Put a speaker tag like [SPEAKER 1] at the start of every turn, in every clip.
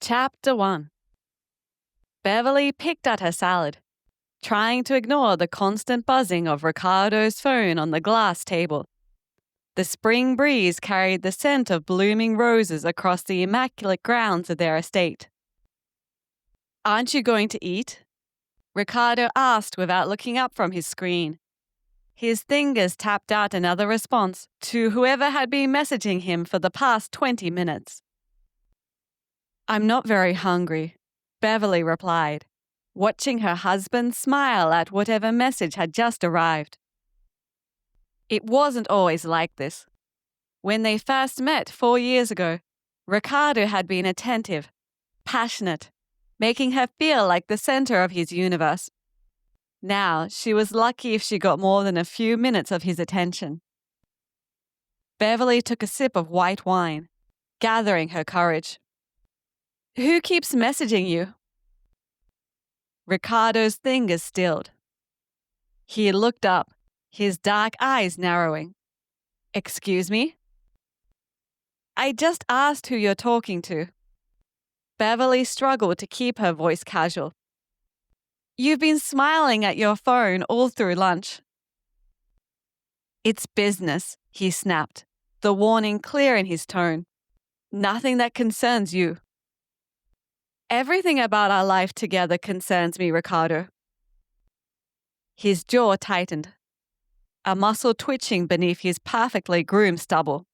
[SPEAKER 1] Chapter 1. Beverly picked at her salad, trying to ignore the constant buzzing of Ricardo's phone on the glass table. The spring breeze carried the scent of blooming roses across the immaculate grounds of their estate. "Aren't you going to eat?" Ricardo asked without looking up from his screen. His fingers tapped out another response to whoever had been messaging him for the past 20 minutes. "I'm not very hungry," Beverly replied, watching her husband smile at whatever message had just arrived. It wasn't always like this. When they first met 4 years ago, Ricardo had been attentive, passionate, making her feel like the center of his universe. Now, she was lucky if she got more than a few minutes of his attention. Beverly took a sip of white wine, gathering her courage. "Who keeps messaging you?" Ricardo's fingers stilled. He looked up, his dark eyes narrowing. "Excuse me?" "I just asked who you're talking to." Beverly struggled to keep her voice casual. "You've been smiling at your phone all through lunch." "It's business," he snapped, the warning clear in his tone. "Nothing that concerns you." "Everything about our life together concerns me, Ricardo." His jaw tightened, a muscle twitching beneath his perfectly groomed stubble.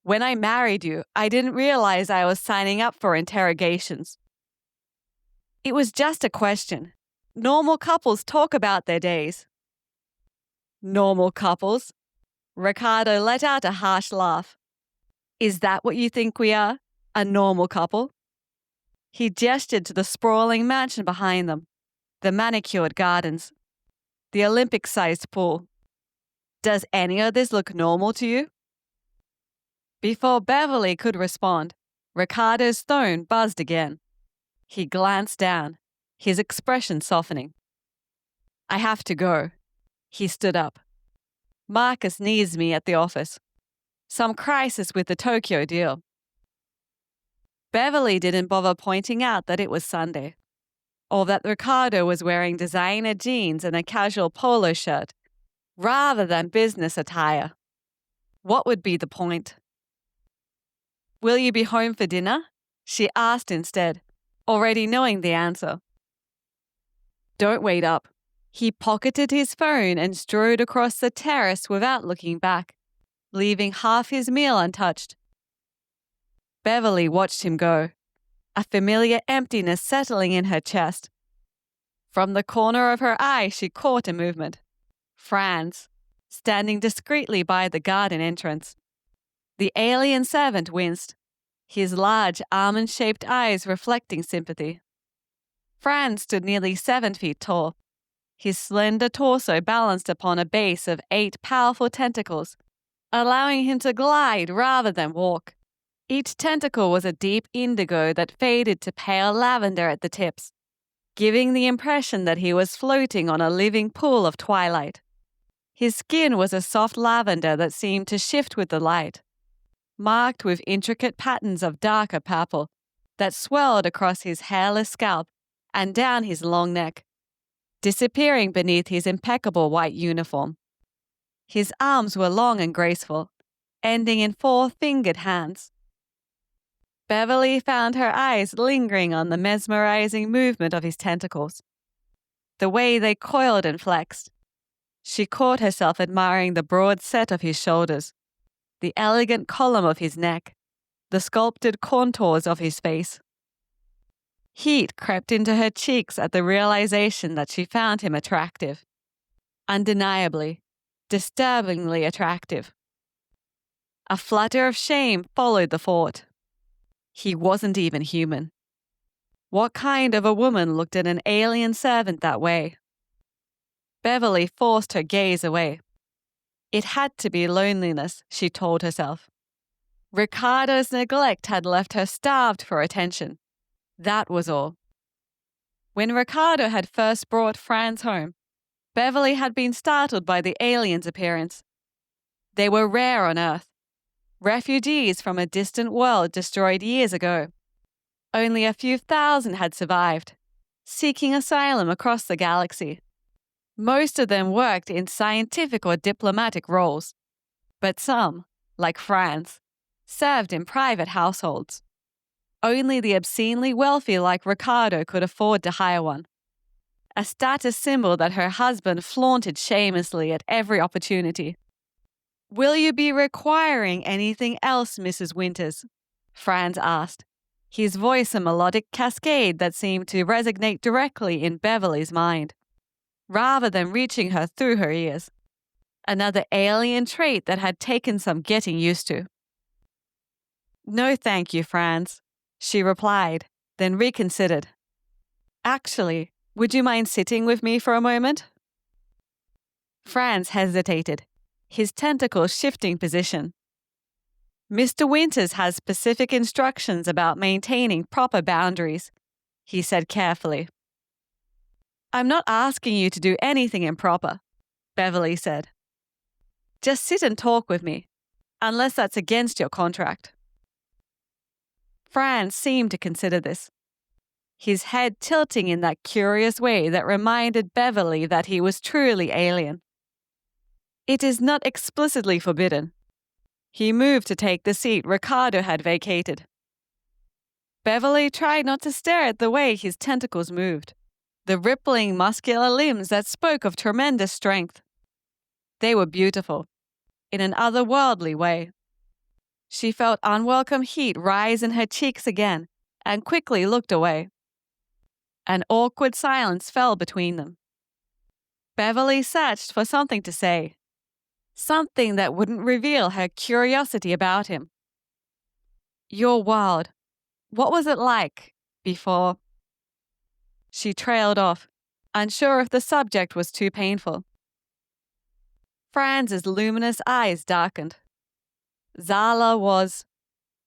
[SPEAKER 1] "When I married you, I didn't realize I was signing up for interrogations. It was just a question. Normal couples talk about their days." "Normal couples?" Ricardo let out a harsh laugh. "Is that what you think we are? A normal couple?" He gestured to the sprawling mansion behind them, the manicured gardens, the Olympic-sized pool. "Does any of this look normal to you?" Before Beverly could respond, Ricardo's phone buzzed again. He glanced down, his expression softening. "I have to go." He stood up. "Marcus needs me at the office. Some crisis with the Tokyo deal." Beverly didn't bother pointing out that it was Sunday, or that Ricardo was wearing designer jeans and a casual polo shirt, rather than business attire. What would be the point? "Will you be home for dinner?" she asked instead, already knowing the answer. "Don't wait up." He pocketed his phone and strode across the terrace without looking back, leaving half his meal untouched. Beverly watched him go, a familiar emptiness settling in her chest. From the corner of her eye, she caught a movement. Franz, standing discreetly by the garden entrance. The alien servant winced, his large almond-shaped eyes reflecting sympathy. Franz stood nearly 7 feet tall, his slender torso balanced upon a base of 8 powerful tentacles, allowing him to glide rather than walk. Each tentacle was a deep indigo that faded to pale lavender at the tips, giving the impression that he was floating on a living pool of twilight. His skin was a soft lavender that seemed to shift with the light, marked with intricate patterns of darker purple that swirled across his hairless scalp and down his long neck, disappearing beneath his impeccable white uniform. His arms were long and graceful, ending in 4-fingered hands. Beverly found her eyes lingering on the mesmerizing movement of his tentacles, the way they coiled and flexed. She caught herself admiring the broad set of his shoulders, the elegant column of his neck, the sculpted contours of his face. Heat crept into her cheeks at the realization that she found him attractive. Undeniably, disturbingly attractive. A flutter of shame followed the thought. He wasn't even human. What kind of a woman looked at an alien servant that way? Beverly forced her gaze away. It had to be loneliness, she told herself. Ricardo's neglect had left her starved for attention. That was all. When Ricardo had first brought Franz home, Beverly had been startled by the alien's appearance. They were rare on Earth, refugees from a distant world destroyed years ago. Only a few thousand had survived, seeking asylum across the galaxy. Most of them worked in scientific or diplomatic roles, but some, like Franz, served in private households. Only the obscenely wealthy like Ricardo could afford to hire one, a status symbol that her husband flaunted shamelessly at every opportunity. "Will you be requiring anything else, Mrs. Winters?" Franz asked, his voice a melodic cascade that seemed to resonate directly in Beverly's mind, rather than reaching her through her ears. Another alien trait that had taken some getting used to. "No, thank you, Franz," she replied, then reconsidered. "Actually, would you mind sitting with me for a moment?" Franz hesitated, his tentacles shifting position. "Mr. Winters has specific instructions about maintaining proper boundaries," he said carefully. "I'm not asking you to do anything improper," Beverly said. "Just sit and talk with me, unless that's against your contract." Franz seemed to consider this, his head tilting in that curious way that reminded Beverly that he was truly alien. "It is not explicitly forbidden." He moved to take the seat Ricardo had vacated. Beverly tried not to stare at the way his tentacles moved, the rippling muscular limbs that spoke of tremendous strength. They were beautiful, in an otherworldly way. She felt unwelcome heat rise in her cheeks again and quickly looked away. An awkward silence fell between them. Beverly searched for something to say, something that wouldn't reveal her curiosity about him. "Your world, what was it like before?" She trailed off, unsure if the subject was too painful. Franz's luminous eyes darkened. Zala was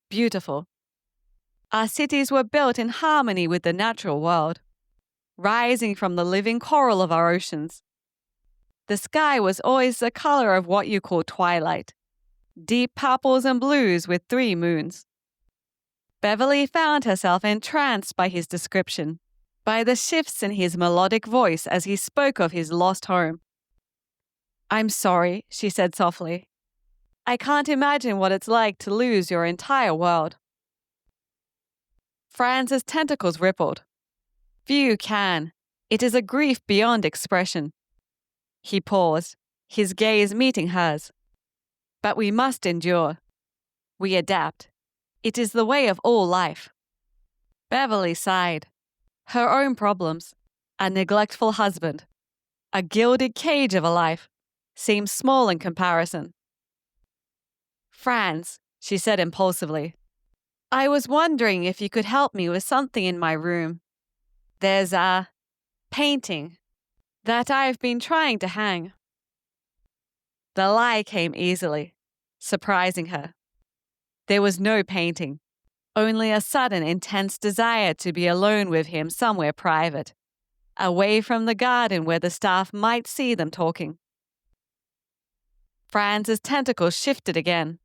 [SPEAKER 1] beautiful. Our cities were built in harmony with the natural world, rising from the living coral of our oceans. The sky was always the color of what you call twilight, deep purples and blues with 3 moons. Beverly found herself entranced by his description, by the shifts in his melodic voice as he spoke of his lost home. "I'm sorry," she said softly. "I can't imagine what it's like to lose your entire world." Franz's tentacles rippled. "Few can. It is a grief beyond expression." He paused, his gaze meeting hers. "But we must endure. We adapt. It is the way of all life." Beverly sighed. Her own problems, a neglectful husband, a gilded cage of a life, seemed small in comparison. "Franz," she said impulsively, "I was wondering if you could help me with something in my room. There's a painting that I've been trying to hang." The lie came easily, surprising her. There was no painting, only a sudden intense desire to be alone with him somewhere private, away from the garden where the staff might see them talking. Franz's tentacles shifted again.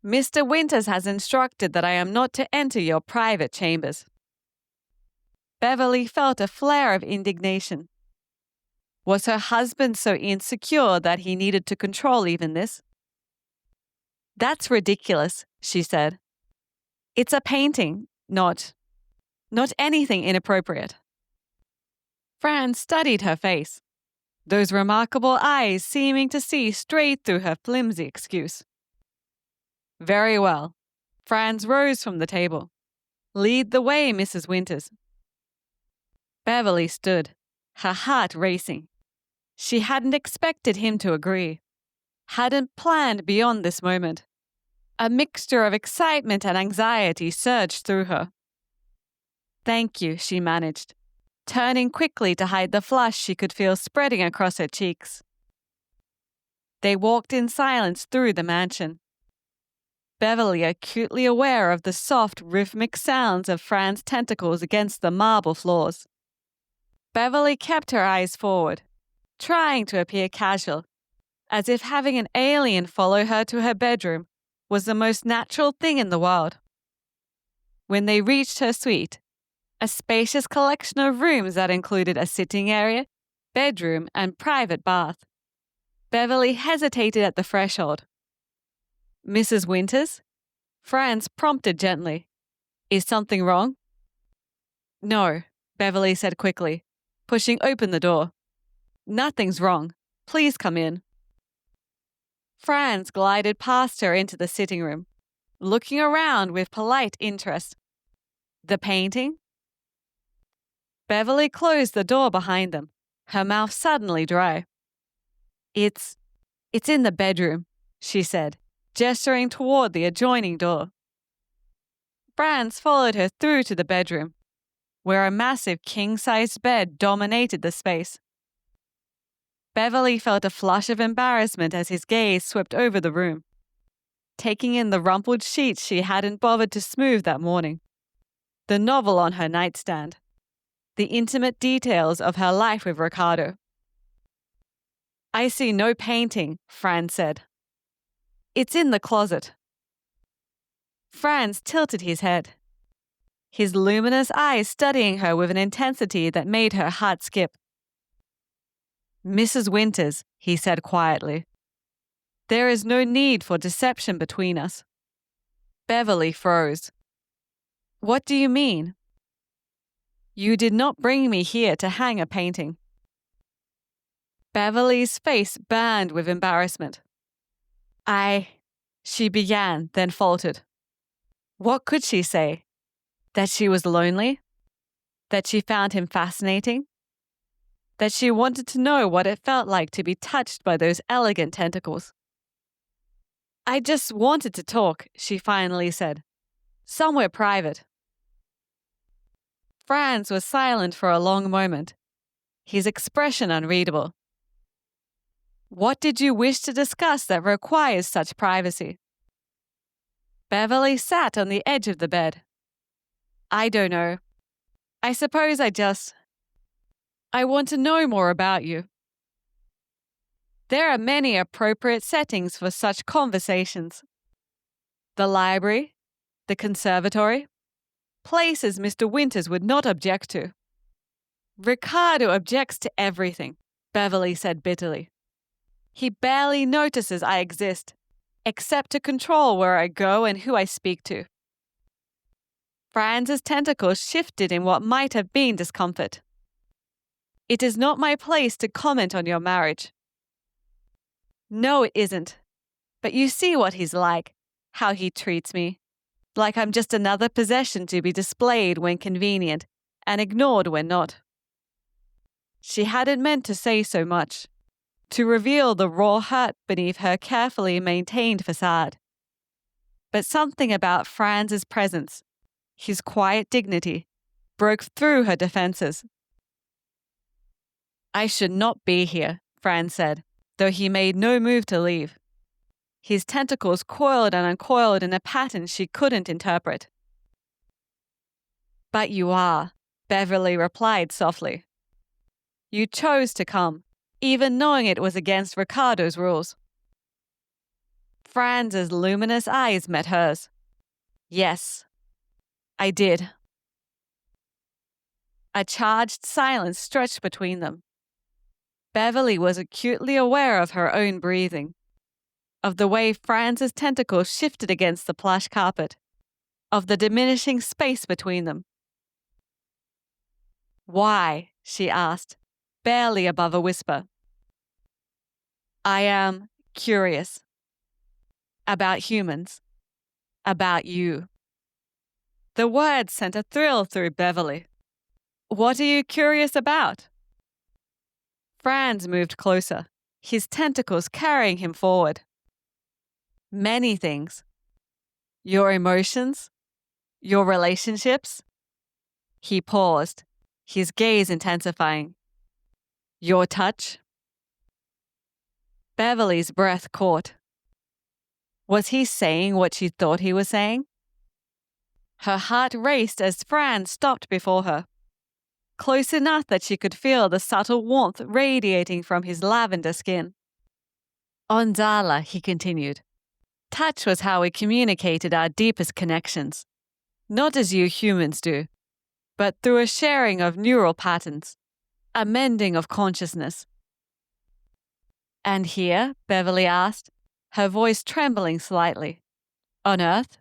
[SPEAKER 1] "Mr. Winters has instructed that I am not to enter your private chambers." Beverly felt a flare of indignation. Was her husband so insecure that he needed to control even this? "That's ridiculous," she said. "It's a painting, not anything inappropriate." Franz studied her face, those remarkable eyes seeming to see straight through her flimsy excuse. "Very well." Franz rose from the table. "Lead the way, Mrs. Winters." Beverly stood, her heart racing. She hadn't expected him to agree, hadn't planned beyond this moment. A mixture of excitement and anxiety surged through her. "Thank you," she managed, turning quickly to hide the flush she could feel spreading across her cheeks. They walked in silence through the mansion. Beverly acutely aware of the soft, rhythmic sounds of Franz's tentacles against the marble floors. Beverly kept her eyes forward, trying to appear casual, as if having an alien follow her to her bedroom was the most natural thing in the world. When they reached her suite, a spacious collection of rooms that included a sitting area, bedroom, and private bath, Beverly hesitated at the threshold. "Mrs. Winters?" Franz prompted gently. "Is something wrong?" "No," Beverly said quickly, pushing open the door. "Nothing's wrong. Please come in." Franz glided past her into the sitting room, looking around with polite interest. "The painting?" Beverly closed the door behind them, her mouth suddenly dry. It's in the bedroom," she said, gesturing toward the adjoining door. Franz followed her through to the bedroom, where a massive king-sized bed dominated the space. Beverly felt a flush of embarrassment as his gaze swept over the room, taking in the rumpled sheets she hadn't bothered to smooth that morning, the novel on her nightstand, the intimate details of her life with Ricardo. "I see no painting," Franz said. "It's in the closet." Franz tilted his head, his luminous eyes studying her with an intensity that made her heart skip. "Mrs. Winters," he said quietly, "there is no need for deception between us." Beverly froze. "What do you mean?" "You did not bring me here to hang a painting." Beverly's face burned with embarrassment. She began, then faltered. What could she say? That she was lonely? That she found him fascinating? That she wanted to know what it felt like to be touched by those elegant tentacles? "I just wanted to talk," she finally said. "Somewhere private." Franz was silent for a long moment, his expression unreadable. "What did you wish to discuss that requires such privacy?" Beverly sat on the edge of the bed. "I don't know. I suppose I want to know more about you." There are many appropriate settings for such conversations. The library, the conservatory, places Mr. Winters would not object to. "Ricardo objects to everything," Beverly said bitterly. "He barely notices I exist, except to control where I go and who I speak to." Franz's tentacles shifted in what might have been discomfort. "It is not my place to comment on your marriage." "No, it isn't. But you see what he's like, how he treats me. Like I'm just another possession to be displayed when convenient and ignored when not." She hadn't meant to say so much, to reveal the raw hurt beneath her carefully maintained facade. But something about Franz's presence, his quiet dignity, broke through her defenses. "I should not be here," Franz said, though he made no move to leave. His tentacles coiled and uncoiled in a pattern she couldn't interpret. "But you are," Beverly replied softly. "You chose to come, even knowing it was against Ricardo's rules." Franz's luminous eyes met hers. "Yes, I did." A charged silence stretched between them. Beverly was acutely aware of her own breathing, of the way Franz's tentacles shifted against the plush carpet, of the diminishing space between them. "Why?" she asked, barely above a whisper. "I am curious. About humans. About you." The words sent a thrill through Beverly. "What are you curious about?" Franz moved closer, his tentacles carrying him forward. "Many things. Your emotions, your relationships." He paused, his gaze intensifying. "Your touch." Beverly's breath caught. Was he saying what she thought he was saying? Her heart raced as Franz stopped before her, close enough that she could feel the subtle warmth radiating from his lavender skin. "On Zala," he continued, "touch was how we communicated our deepest connections. Not as you humans do, but through a sharing of neural patterns, a mending of consciousness. And here, Beverly asked, her voice trembling slightly. On Earth?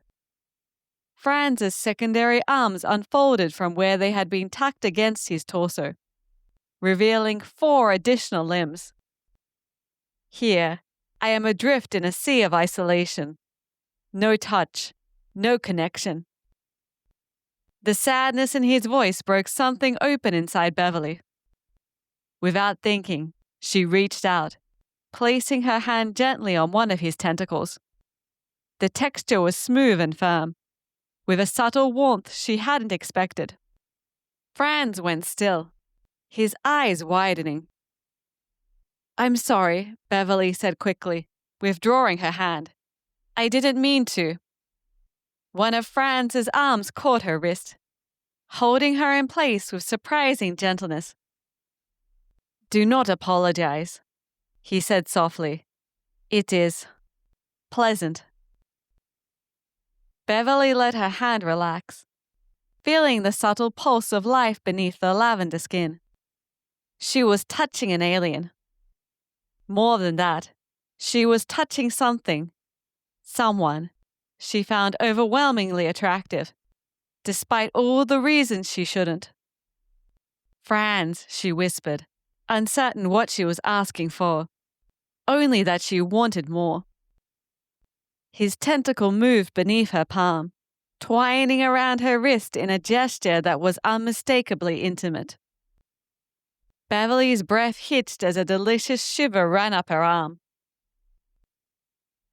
[SPEAKER 1] Franz's secondary arms unfolded from where they had been tucked against his torso, revealing 4 additional limbs. Here, I am adrift in a sea of isolation. No touch, no connection. The sadness in his voice broke something open inside Beverly. Without thinking, she reached out, placing her hand gently on one of his tentacles. The texture was smooth and firm, with a subtle warmth she hadn't expected. Franz went still, his eyes widening. I'm sorry, Beverly said quickly, withdrawing her hand. I didn't mean to. One of Franz's arms caught her wrist, holding her in place with surprising gentleness. Do not apologize, he said softly. It is pleasant. Beverly let her hand relax, feeling the subtle pulse of life beneath the lavender skin. She was touching an alien. More than that, she was touching something, someone she found overwhelmingly attractive, despite all the reasons she shouldn't. Franz, she whispered, uncertain what she was asking for, only that she wanted more. His tentacle moved beneath her palm, twining around her wrist in a gesture that was unmistakably intimate. Beverly's breath hitched as a delicious shiver ran up her arm.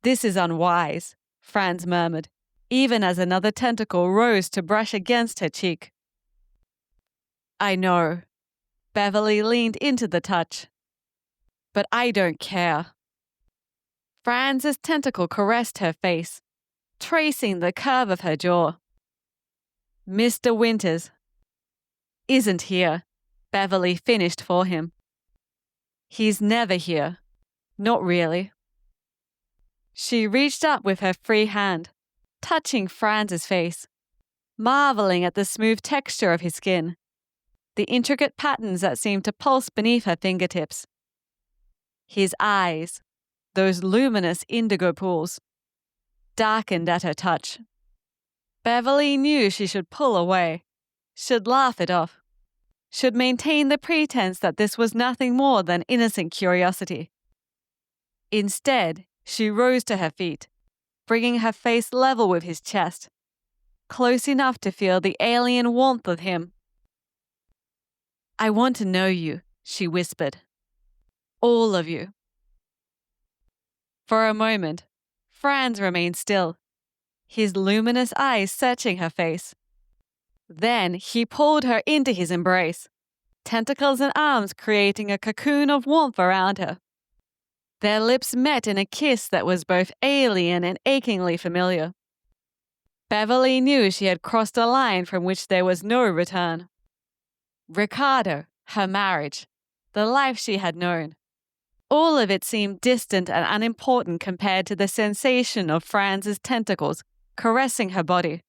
[SPEAKER 1] This is unwise, Franz murmured, even as another tentacle rose to brush against her cheek. I know. Beverly leaned into the touch. But I don't care. Franz's tentacle caressed her face, tracing the curve of her jaw. Mr. Winters isn't here, Beverly finished for him. He's never here. Not really. She reached up with her free hand, touching Franz's face, marveling at the smooth texture of his skin, the intricate patterns that seemed to pulse beneath her fingertips. His eyes, those luminous indigo pools, darkened at her touch. Beverly knew she should pull away, should laugh it off, should maintain the pretense that this was nothing more than innocent curiosity. Instead, she rose to her feet, bringing her face level with his chest, close enough to feel the alien warmth of him. I want to know you, she whispered. All of you. For a moment, Franz remained still, his luminous eyes searching her face. Then he pulled her into his embrace, tentacles and arms creating a cocoon of warmth around her. Their lips met in a kiss that was both alien and achingly familiar. Beverly knew she had crossed a line from which there was no return. Ricardo, her marriage, the life she had known. All of it seemed distant and unimportant compared to the sensation of Franz's tentacles caressing her body,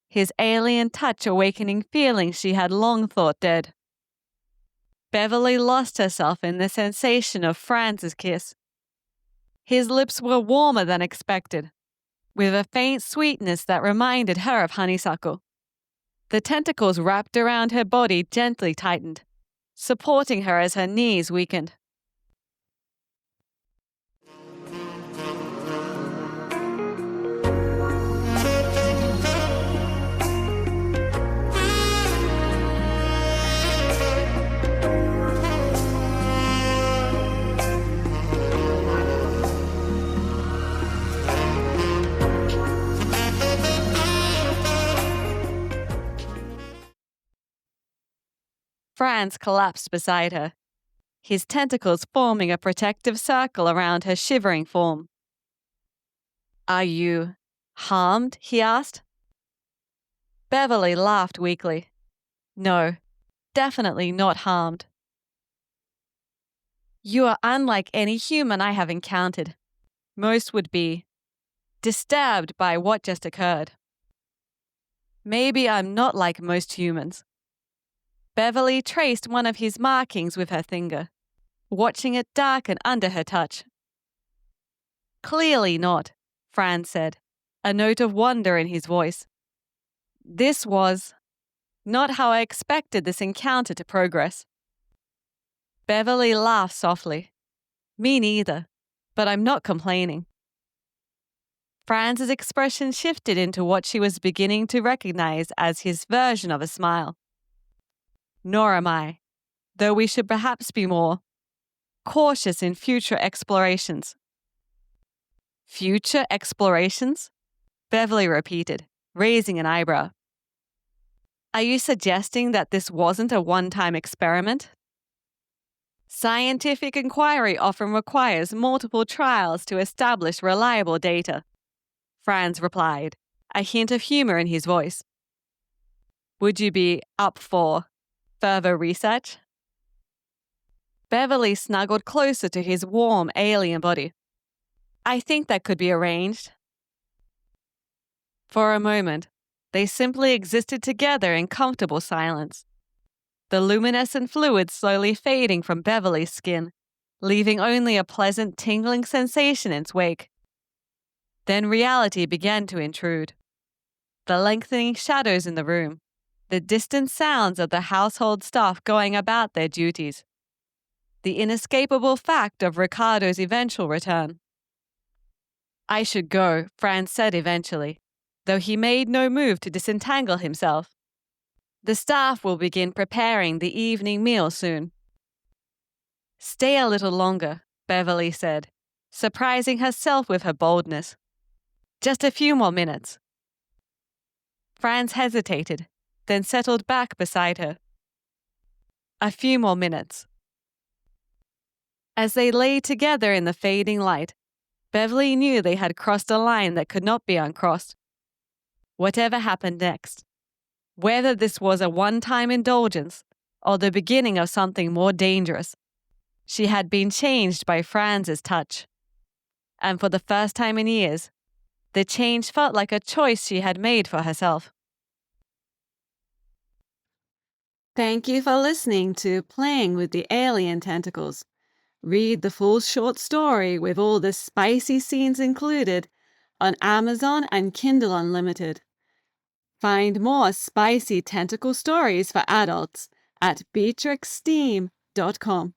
[SPEAKER 1] his alien touch awakening feelings she had long thought dead. Beverly lost herself in the sensation of Franz's kiss. His lips were warmer than expected, with a faint sweetness that reminded her of honeysuckle. The tentacles wrapped around her body gently tightened, supporting her as her knees weakened. Franz collapsed beside her, his tentacles forming a protective circle around her shivering form. Are you harmed? He asked. Beverly laughed weakly. No, definitely not harmed. You are unlike any human I have encountered. Most would be disturbed by what just occurred. Maybe I'm not like most humans. Beverly traced one of his markings with her finger, watching it darken under her touch. Clearly not, Franz said, a note of wonder in his voice. This was not how I expected this encounter to progress. Beverly laughed softly. Me neither, but I'm not complaining. Franz's expression shifted into what she was beginning to recognize as his version of a smile. Nor am I, though we should perhaps be more cautious in future explorations. Future explorations? Beverly repeated, raising an eyebrow. Are you suggesting that this wasn't a one-time experiment? Scientific inquiry often requires multiple trials to establish reliable data, Franz replied, a hint of humor in his voice. Would you be up for further research? Beverly snuggled closer to his warm alien body. I think that could be arranged. For a moment, they simply existed together in comfortable silence, the luminescent fluid slowly fading from Beverly's skin, leaving only a pleasant tingling sensation in its wake. Then reality began to intrude. The lengthening shadows in the room, the distant sounds of the household staff going about their duties, the inescapable fact of Ricardo's eventual return. I should go, Franz said eventually, though he made no move to disentangle himself. The staff will begin preparing the evening meal soon. Stay a little longer, Beverly said, surprising herself with her boldness. Just a few more minutes. Franz hesitated, then settled back beside her. A few more minutes. As they lay together in the fading light, Beverly knew they had crossed a line that could not be uncrossed. Whatever happened next, whether this was a one-time indulgence or the beginning of something more dangerous, she had been changed by Franz's touch. And for the first time in years, the change felt like a choice she had made for herself. Thank you for listening to Playing with the Alien Tentacles. Read the full short story with all the spicy scenes included on Amazon and Kindle Unlimited. Find more spicy tentacle stories for adults at beatrixsteam.com.